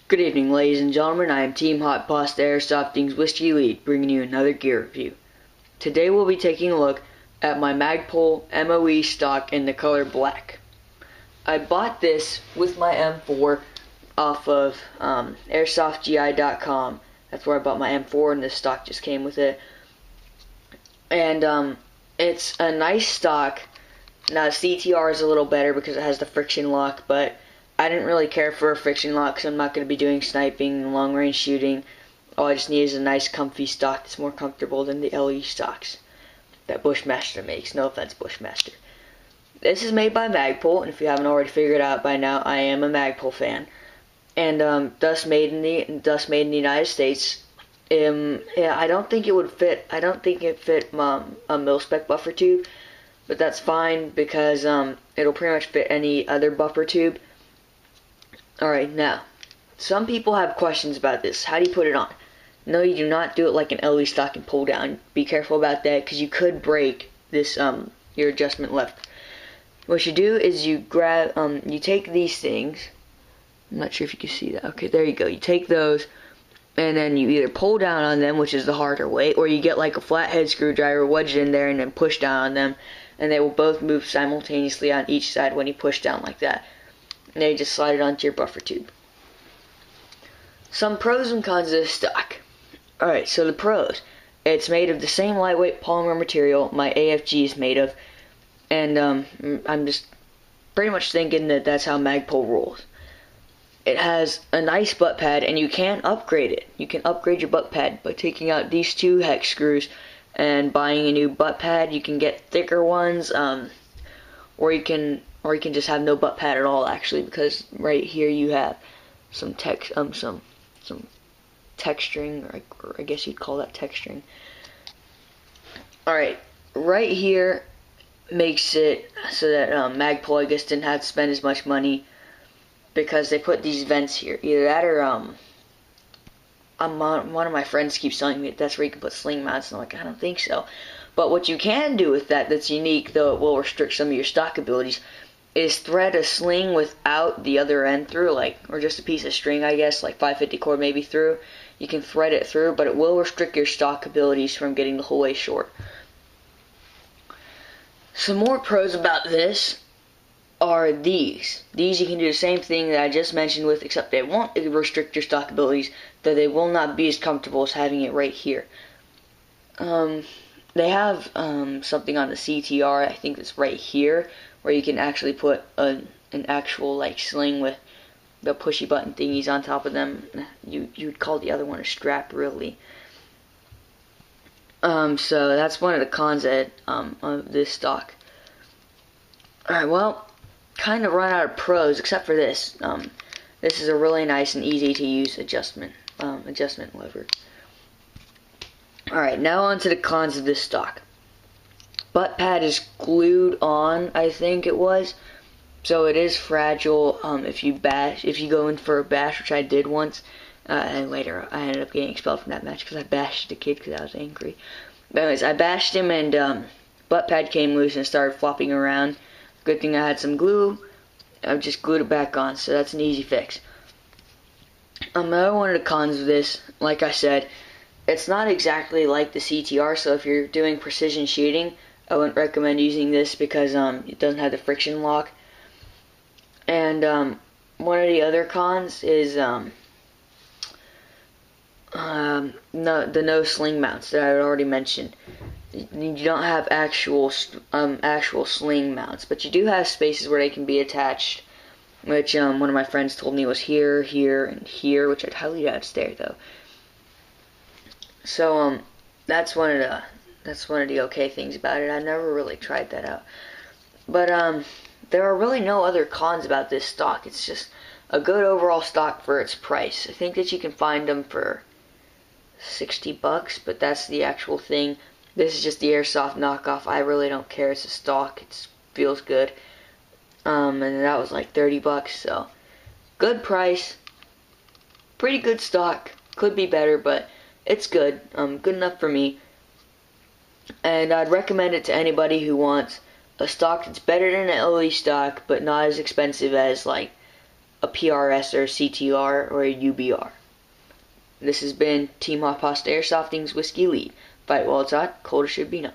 Good evening, ladies and gentlemen. I am Team Hot Pasta Airsoft Things Whiskey Elite, bringing you another gear review. Today we'll be taking a look at my Magpul MOE stock in the color black. I bought this with my M4 off of AirsoftGI.com. That's where I bought my M4, and this stock just came with it. And it's a nice stock. Now CTR is a little better because it has the friction lock, but I didn't really care for a friction lock because I'm not going to be doing sniping and long range shooting. All I just need is a nice comfy stock that's more comfortable than the LE stocks that Bushmaster makes. No offense, Bushmaster. This is made by Magpul, and if you haven't already figured out by now, I am a Magpul fan. And thus made in the United States. Yeah, I don't think it would fit. I don't think it fit a mil-spec buffer tube, but that's fine because it'll pretty much fit any other buffer tube. Alright, now, some people have questions about this. How do you put it on? No, you do not do it like an LE stock and pull down. Be careful about that because you could break this your adjustment lever. What you do is you grab you take these things. I'm not sure if you can see that. Okay, there you go. You take those and then you either pull down on them, which is the harder way, or you get like a flathead screwdriver, wedge it in there, and then push down on them, and they will both move simultaneously on each side when you push down like that. And then you just slide it onto your buffer tube. Some pros and cons of this stock. Alright, so the pros. It's made of the same lightweight polymer material my AFG is made of. And I'm just pretty much thinking that that's how Magpul rolls. It has a nice butt pad, and you can upgrade it. You can upgrade your butt pad by taking out these two hex screws and buying a new butt pad. You can get thicker ones, or you can just have no butt pad at all, actually, because right here you have some texturing, or I guess you'd call that texturing. Alright, right here makes it so that Magpul, I guess, didn't have to spend as much money because they put these vents here. Either that or one of my friends keeps telling me that's where you can put sling mounts, and I'm like, I don't think so. But what you can do with that's unique, though it will restrict some of your stock abilities, is thread a sling without the other end through, or just a piece of string, I guess, like 550 cord maybe through. You can thread it through, but it will restrict your stock abilities from getting the whole way short. Some more pros about this are these. These you can do the same thing that I just mentioned with, except they won't restrict your stock abilities, though they will not be as comfortable as having it right here. They have something on the CTR, I think it's right here, where you can actually put an actual sling with the pushy button thingies on top of them. You'd call the other one a strap, really. So that's one of the cons of this stock. Alright, well, kind of run out of pros except for this. This is a really nice and easy to use adjustment lever. Alright, now on to the cons of this stock. Butt pad is glued on, I think it was, so it is fragile. If you go in for a bash, which I did once, and later I ended up getting expelled from that match because I bashed the kid because I was angry. But anyways, I bashed him, and butt pad came loose and started flopping around. Good thing I had some glue. I just glued it back on, so that's an easy fix. Another one of the cons of this, like I said, it's not exactly like the CTR, so if you're doing precision shooting, I wouldn't recommend using this because it doesn't have the friction lock. And one of the other cons is the no sling mounts that I had already mentioned. You don't have actual sling mounts, but you do have spaces where they can be attached, which one of my friends told me was here, here, and here, which I'd highly doubt it's there though. So that's one of the okay things about it. I never really tried that out, but there are really no other cons about this stock. It's just a good overall stock for its price. I think that you can find them for $60, but that's the actual thing. This is just the airsoft knockoff. I really don't care. It's a stock. It feels good. And that was like $30, so good price. Pretty good stock. Could be better, but it's good. Good enough for me. And I'd recommend it to anybody who wants a stock that's better than an LE stock, but not as expensive as like a PRS or a CTR or a UBR. This has been Team Hot Pasta Airsofting's Whiskey Lead. Fight while it's hot, cold it should be not.